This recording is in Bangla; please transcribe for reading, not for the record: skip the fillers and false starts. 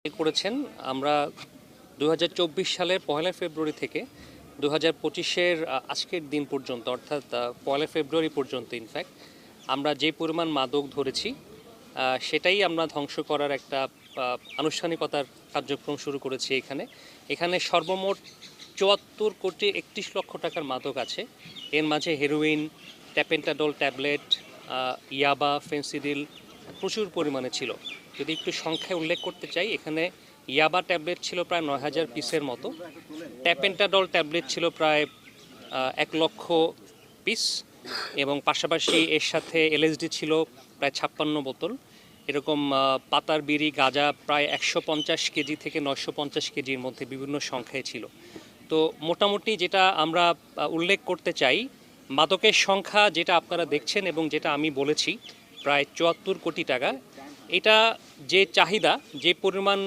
করেছেন। আমরা 2024 সালের 1 ফেব্রুয়ারি থেকে 2025-এর আজকের দিন পর্যন্ত, অর্থাৎ 1 ফেব্রুয়ারি পর্যন্ত ইনফ্যাক্ট আমরা যে পরিমাণ মাদক ধরেছি সেটাই আমরা ধ্বংস করার একটা আনুষ্ঠানিকতার কার্যক্রম শুরু করেছি। এখানে সর্বমোট 74 কোটি 31 লক্ষ টাকার মাদক আছে। এর মাঝে হেরোইন, ট্যাপেন্টাডল ট্যাবলেট, ইয়াবা, ফেন্সিডিল প্রচুর পরিমাণে ছিল। যদি একটু সংখ্যায় উল্লেখ করতে চাই, এখানে ইয়াবা ট্যাবলেট ছিল প্রায় 9000 পিসের মতো, ট্যাপেন্টাডল ট্যাবলেট ছিল প্রায় 1 লক্ষ পিস, এবং পাশাপাশি এর সাথে এলএসডি ছিল প্রায় 56 বোতল। এরকম পাতার বিড়ি, গাঁজা প্রায় 150 কেজি থেকে 950 কেজির মধ্যে বিভিন্ন সংখ্যায় ছিল। তো মোটামুটি যেটা আমরা উল্লেখ করতে চাই, মাদকের সংখ্যা যেটা আপনারা দেখছেন এবং যেটা আমি বলেছি প্রায় 74 কোটি টাকা, এটা যে চাহিদা, যে পরিমাণ